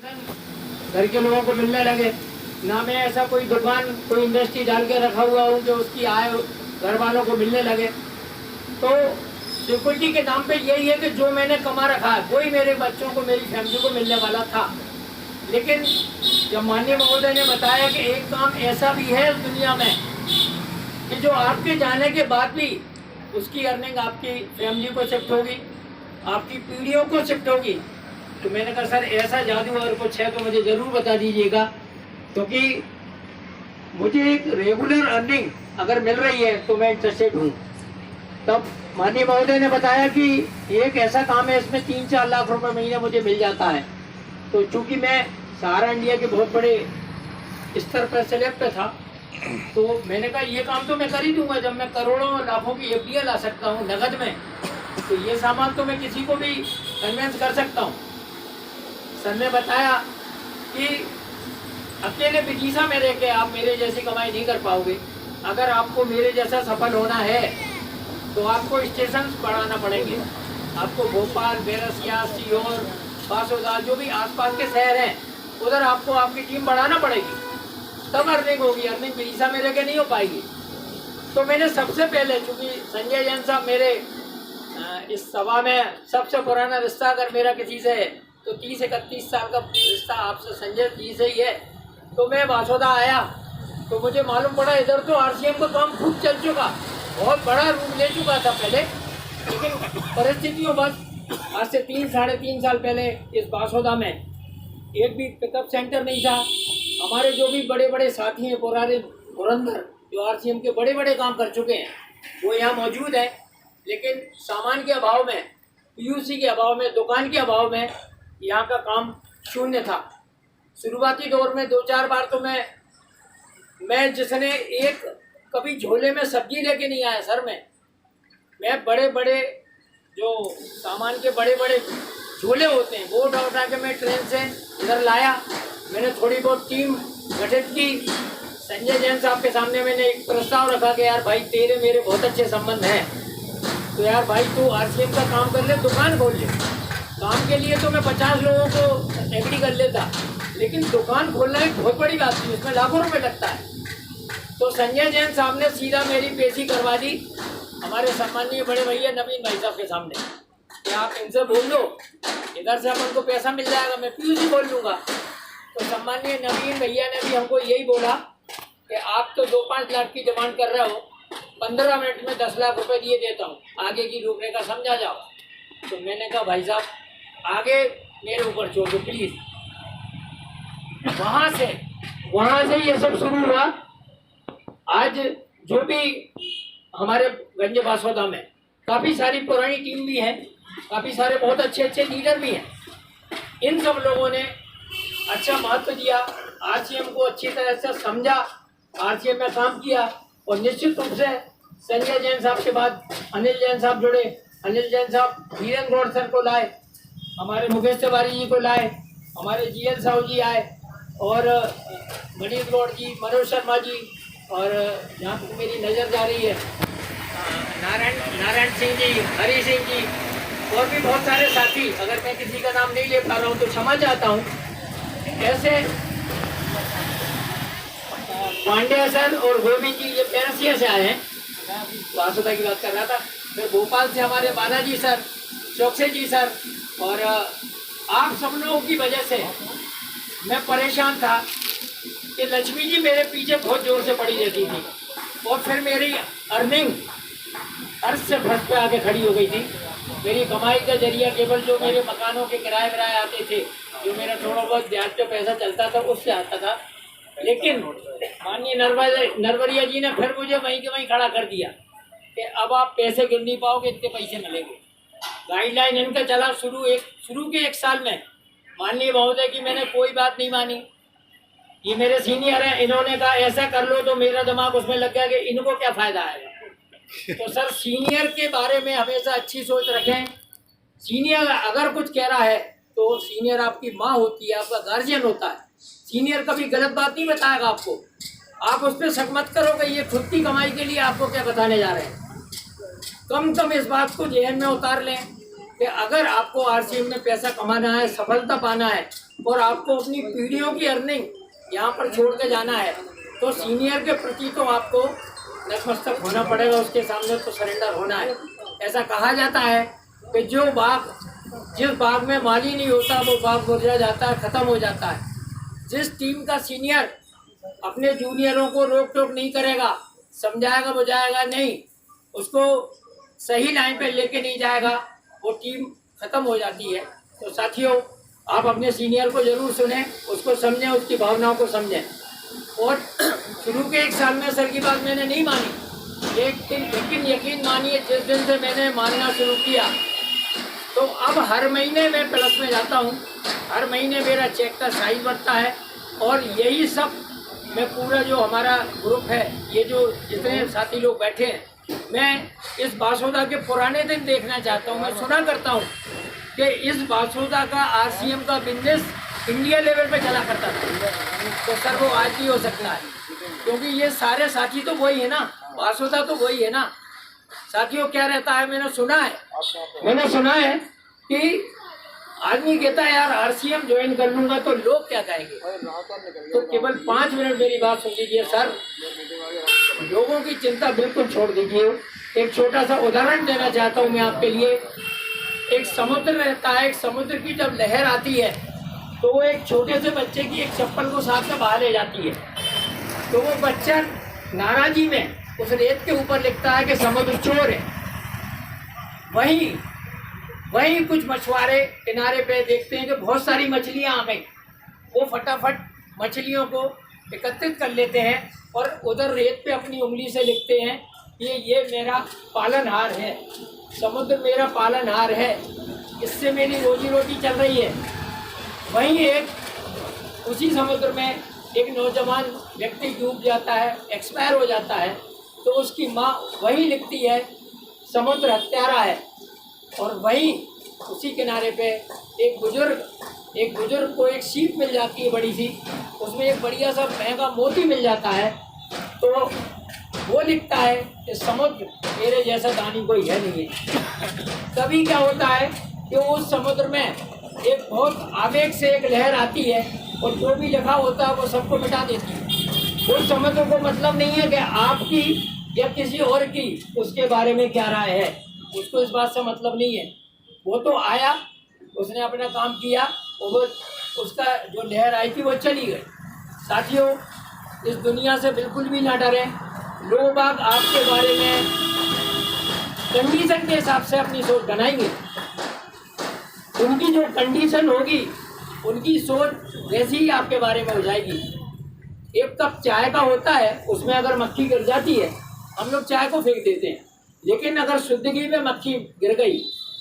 घर के लोगों को मिलने लगे ना। मैं ऐसा कोई दुकान कोई इंडस्ट्री डाल के रखा हुआ हूँ जो उसकी आय घर वालों को मिलने लगे। तो सिक्योरिटी के नाम पे यही है कि जो मैंने कमा रखा है वही मेरे बच्चों को मेरी फैमिली को मिलने वाला था। लेकिन जब माननीय महोदय ने बताया कि एक काम ऐसा भी है इस दुनिया में कि जो आपके जाने के बाद भी उसकी अर्निंग आपकी फैमिली को शिफ्ट होगी, आपकी पीढ़ियों को शिफ्ट होगी, तो मैंने कहा सर ऐसा जादू अगर कुछ है तो मुझे ज़रूर बता दीजिएगा, क्योंकि मुझे एक रेगुलर अर्निंग अगर मिल रही है तो मैं इंटरेस्टेड हूँ। तब माननीय महोदय ने बताया कि एक ऐसा काम है इसमें 3-4 लाख रुपए महीने मुझे मिल जाता है। तो चूंकि मैं सहारा इंडिया के बहुत बड़े स्तर पर सेलेक्ट पे था, तो मैंने कहा ये काम तो मैं कर ही दूंगा। जब मैं करोड़ों लाखों की एफडीआई ला सकता हूँ नगद में, तो ये सामान तो मैं किसी को भी कन्वेंस कर सकता हूँ। सर ने बताया कि अकेले विदिशा में रह के आप मेरे जैसी कमाई नहीं कर पाओगे। अगर आपको मेरे जैसा सफल होना है तो आपको स्टेशन बढ़ाना पड़ेंगे। आपको भोपाल, बैरसिया, सीहोर, बासोदा जो भी आसपास के शहर हैं उधर आपको आपकी टीम बढ़ाना पड़ेगी, तब अर्निंग होगी। अर्निंग विदिशा में रह के नहीं हो पाएगी। तो मैंने सबसे पहले, चूँकि संजय जैन साहब मेरे इस सभा में सबसे पुराना रिश्ता अगर मेरा किसी से है तो 30-31 साल का रिश्ता आपसे संजय जी से ही है। तो मैं बासोदा आया तो मुझे मालूम पड़ा इधर तो आरसीएम का काम खूब चल चुका, बहुत बड़ा रूप ले चुका था पहले, लेकिन परिस्थितियों बस आज से 3-3.5 साल पहले इस बासोदा में एक भी पिकअप सेंटर नहीं था। हमारे जो भी बड़े बड़े साथी हैं पुराने धुरंधर जो आरसीएम के बड़े बड़े काम कर चुके हैं वो यहाँ मौजूद है, लेकिन सामान के अभाव में, पीयूसी के अभाव में, दुकान के अभाव में यहाँ का काम शून्य था। शुरुआती दौर में 2-4 बार तो मैं जिसने एक कभी झोले में सब्जी लेके नहीं आया सर, मैं बड़े बड़े जो सामान के बड़े बड़े झोले होते हैं वो उठा के मैं ट्रेन से इधर लाया। मैंने थोड़ी बहुत टीम गठित की। संजय जैन साहब के सामने मैंने एक प्रस्ताव रखा कि यार भाई तेरे मेरे बहुत अच्छे संबंध हैं, तो यार भाई तू आरसीएम का काम कर ले, दुकान खोल ले। काम के लिए तो मैं 50 लोगों को एग्री कर लेता, लेकिन दुकान खोलना एक बहुत बड़ी बात थी, उसमें लाखों रुपए लगता है। तो संजय जैन साहब ने सीधा मेरी पेशी करवा दी हमारे सम्मानीय बड़े भैया नवीन भाई साहब के सामने कि आप इनसे बोल दो, इधर से अपन को पैसा मिल जाएगा, मैं पीयूसी बोल लूँगा। तो सम्मानीय नवीन भैया ने भी हमको यही बोला कि आप तो 2-5 लाख की डिमांड कर रहे हो, 15 मिनट में 10 लाख रुपए दिए देता हूँ, आगे की रूपरेखा समझा जाओ। तो मैंने कहा भाई साहब आगे मेरे ऊपर छोड़ दो प्लीज़। वहाँ से ये सब शुरू हुआ। आज जो भी हमारे गंज बासोदा में काफ़ी सारी पुरानी टीम भी है, काफ़ी सारे बहुत अच्छे अच्छे लीडर भी हैं। इन सब लोगों ने अच्छा महत्व दिया, आरसीएम को अच्छी तरह से समझा, आरसीएम में काम किया। और निश्चित रूप से संजय जैन साहब के बाद अनिल जैन साहब जुड़े। अनिल जैन साहब वीरेंद्र गौड़ सर को लाए, हमारे मुकेश तिवारी जी को लाए, हमारे जीएल साहू जी आए, और मनीष गौड़ जी, मनोज शर्मा जी, और जहाँ तक मेरी नज़र जा रही है नारायण सिंह जी, हरी सिंह जी, और भी बहुत सारे साथी। अगर मैं किसी का नाम नहीं ले पा रहा हूँ तो क्षमा चाहता हूँ। ऐसे पांड्या सर और गोविंद जी ये पैरसिया से आए हैं, बासोदा की बात कर रहा था। फिर भोपाल से हमारे बालाजी सर, चौकसे जी सर, और आप सब लोगों की वजह से मैं परेशान था कि लक्ष्मी जी मेरे पीछे बहुत जोर से पड़ी रहती थी, और फिर मेरी अर्निंग अर्ज से फर्श पे आके खड़ी हो गई थी। मेरी कमाई का जरिया केवल जो मेरे मकानों के किराए विराए आते थे, जो मेरा थोड़ा बहुत ब्याज पे पैसा चलता था उससे आता था। लेकिन माननीय नरवरिया जी ने फिर मुझे वहीं के वहीं खड़ा कर दिया कि अब आप पैसे गिन नहीं पाओगे, इतने पैसे मिलेंगे। गाइडलाइन इनका चला शुरू के 1 साल में माननीय महोदय की मैंने कोई बात नहीं मानी। ये मेरे सीनियर हैं, इन्होंने कहा ऐसा कर लो, तो मेरा दिमाग उसमें लग गया कि इनको क्या फ़ायदा आएगा। तो सर सीनियर के बारे में हमेशा अच्छी सोच रखें। सीनियर अगर कुछ कह रहा है तो सीनियर आपकी माँ होती है, आपका गार्जियन होता है। सीनियर कभी गलत बात नहीं बताएगा आपको, आप उस पर शक मत करो कि ये खुद की कमाई के लिए आपको क्या बताने जा रहे हैं। कम इस बात को जहन में उतार लें कि अगर आपको आरसीएम में पैसा कमाना है, सफलता पाना है, और आपको अपनी पीढ़ियों की अर्निंग यहाँ पर छोड़ के जाना है, तो सीनियर के प्रति तो आपको नतमस्तक होना पड़ेगा, उसके सामने तो सरेंडर होना है। ऐसा कहा जाता है कि जिस बाग में माली नहीं होता वो बाग मुरझा जाता है, ख़त्म हो जाता है। जिस टीम का सीनियर अपने जूनियरों को रोक टोक नहीं करेगा, समझाएगा बुझाएगा नहीं, उसको सही लाइन पे लेके नहीं जाएगा, वो टीम ख़त्म हो जाती है। तो साथियों, आप अपने सीनियर को ज़रूर सुनें, उसको समझें, उसकी भावनाओं को समझें। और शुरू के 1 साल में सर की बात मैंने नहीं मानी, लेकिन यकीन मानिए जिस दिन से मैंने मानना शुरू किया तो अब हर महीने मैं प्लस में जाता हूँ, हर महीने मेरा चेक का साइज बढ़ता है। और यही सब मैं पूरा जो हमारा ग्रुप है, ये जो जितने साथी लोग बैठे हैं, मैं इस बासोदा के पुराने दिन देखना चाहता हूँ। मैं सुना करता हूँ कि इस बासोदा का RCM का बिजनेस इंडिया लेवल पे चला करता था, तो सर वो आज भी हो सकता है, क्योंकि ये सारे साथी तो वही है ना, बासोदा तो वही है ना। साथियों, क्या रहता है, मैंने सुना है कि आदमी कहता है यार RCM ज्वाइन कर लूंगा तो लोग क्या कहेंगे। तो केवल 5 मिनट मेरी बात सुन लीजिए सर, लोगों की चिंता बिल्कुल छोड़ दीजिए। एक छोटा सा उदाहरण देना चाहता हूँ मैं आपके लिए। एक समुद्र रहता है, एक समुद्र की जब लहर आती है तो वो एक छोटे से बच्चे की एक चप्पल को साथ में बाहर ले जाती है, तो वो बच्चा नाराजी में उस रेत के ऊपर लिखता है कि समुद्र चोर है। वहीं कुछ मछुआरे किनारे पे देखते हैं कि बहुत सारी मछलियां आ गई, वो फटाफट मछलियों को एकत्रित कर लेते हैं और उधर रेत पे अपनी उंगली से लिखते हैं ये मेरा पालनहार है, समुद्र मेरा पालनहार है, इससे मेरी रोजी रोटी चल रही है। वहीं उसी समुद्र में एक नौजवान व्यक्ति डूब जाता है, एक्सपायर हो जाता है, तो उसकी माँ वही लिखती है समुद्र हत्यारा है। और वहीं उसी किनारे पे एक बुजुर्ग को एक सीप मिल जाती है बड़ी सी, उसमें एक बढ़िया सा महंगा मोती मिल जाता है, तो वो लिखता है कि समुद्र मेरे जैसा दानी कोई है नहीं है। कभी क्या होता है कि उस समुद्र में एक बहुत आवेग से एक लहर आती है और जो भी लिखा होता है वो सबको मिटा देती है। उस समुद्र को मतलब नहीं है कि आपकी या किसी और की उसके बारे में क्या राय है, उसको इस बात से मतलब नहीं है। वो तो आया, उसने अपना काम किया, और वो उसका जो लहर आई थी वो चली गई। साथियों, इस दुनिया से बिल्कुल भी ना डरें। लोग बाग आपके बारे में कंडीशन के हिसाब से अपनी सोच बनाएंगे, उनकी जो कंडीशन होगी उनकी सोच वैसी ही आपके बारे में हो जाएगी। एक कप चाय का होता है, उसमें अगर मक्खी गिर जाती है हम लोग चाय को फेंक देते हैं, लेकिन अगर शुद्ध घी में मक्खी गिर गई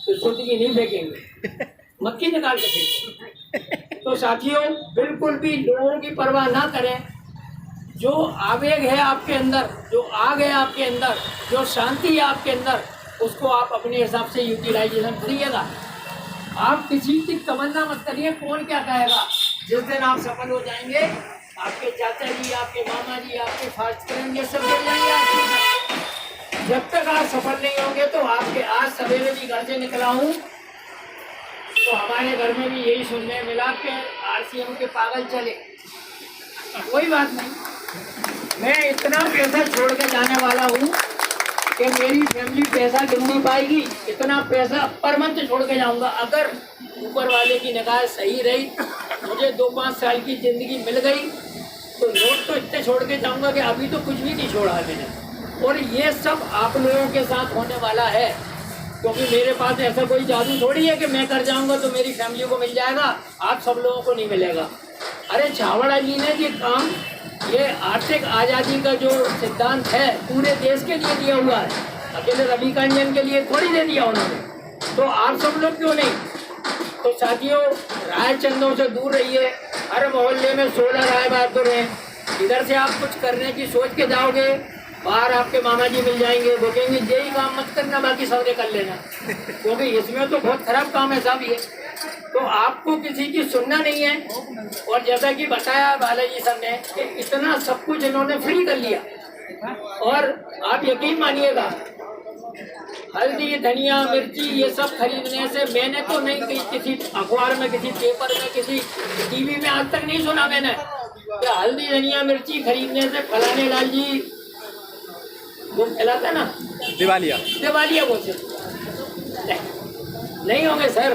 तो शुद्ध घी नहीं फेंकेंगे, मक्खी निकाल के फेंकेंगे। तो साथियों, बिल्कुल भी लोगों की परवाह ना करें। जो आवेग है आपके अंदर, जो आग है आपके अंदर, जो शांति है आपके अंदर, उसको आप अपने हिसाब से यूटिलाइजेशन करिएगा। आप किसी की तमन्ना मत करिए कौन क्या कहेगा। जिस दिन आप सफल हो जाएंगे, आपके चाचा जी, आपके मामा जी, आपके फास्ट फ्रेंड, ये सब मिल जाएंगे आपके। जब तक आप सफल नहीं होंगे तो आपके आज सवेरे भी घर से निकला हूँ तो हमारे घर में भी यही सुनने मिला कि RCM के पागल चले। कोई बात नहीं, मैं इतना पैसा छोड़ के जाने वाला हूँ कि मेरी फैमिली पैसा गिन नहीं पाएगी। इतना पैसा पर मंथ छोड़ के जाऊँगा। अगर ऊपर वाले की निगाह सही रही, मुझे 2-5 साल की ज़िंदगी मिल गई तो नोट तो इतने छोड़ के जाऊँगा कि अभी तो कुछ भी नहीं छोड़ा है मैंने। और ये सब आप लोगों के साथ होने वाला है, क्योंकि मेरे पास ऐसा कोई जादू थोड़ी है कि मैं कर जाऊँगा तो मेरी फैमिली को मिल जाएगा, आप सब लोगों को नहीं मिलेगा। अरे छावड़ा जी ने ये काम, ये आर्थिक आज़ादी का जो सिद्धांत है पूरे देश के लिए दिया हुआ है, अकेले रविकांजन के लिए थोड़ी दे दिया उन्होंने, तो आप सब लोग क्यों नहीं। तो साथियों, राय चंदों से दूर रहिए। हर मोहल्ले में 16 राय बहादुर हैं। इधर से आप कुछ करने की सोच के जाओगे, बाहर आपके मामा जी मिल जाएंगे, वो कहेंगे यही काम मत करना, बाकी सौदे कर लेना, क्योंकि इसमें तो बहुत खराब काम है साहब ये। तो आपको किसी की सुनना नहीं है। और जैसा कि बताया बालाजी सर ने कि इतना सब कुछ इन्होंने फ्री कर लिया, और आप यकीन मानिएगा हल्दी, धनिया, मिर्ची ये सब खरीदने से मैंने तो नहीं कहीं किसी अखबार में, किसी पेपर में, किसी टीवी में आज तक नहीं सुना मैंने कि हल्दी, धनिया, मिर्ची खरीदने से फलाने लाल जी वो कहलाता ना दिवालिया बोलते नहीं होंगे सर।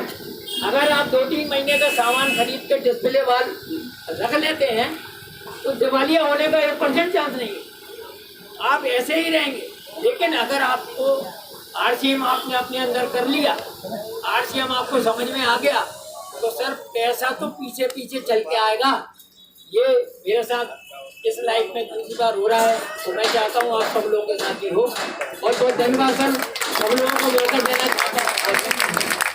अगर आप 2-3 महीने का सामान खरीद के डिस्प्ले वाल रख लेते हैं तो दिवालिया होने का 1% चांस नहीं है, आप ऐसे ही रहेंगे। लेकिन अगर आपको आरसीएम आपने अपने अंदर कर लिया, आरसीएम आपको समझ में आ गया, तो सर पैसा तो पीछे पीछे चल के आएगा। ये मेरे साथ इस लाइफ में दूसरी बार हो रहा है, तो मैं चाहता हूँ आप सब लोगों के साथ ही हो। और बहुत धन्यवाद सर, सब लोगों को मौका देना चाहता हूँ।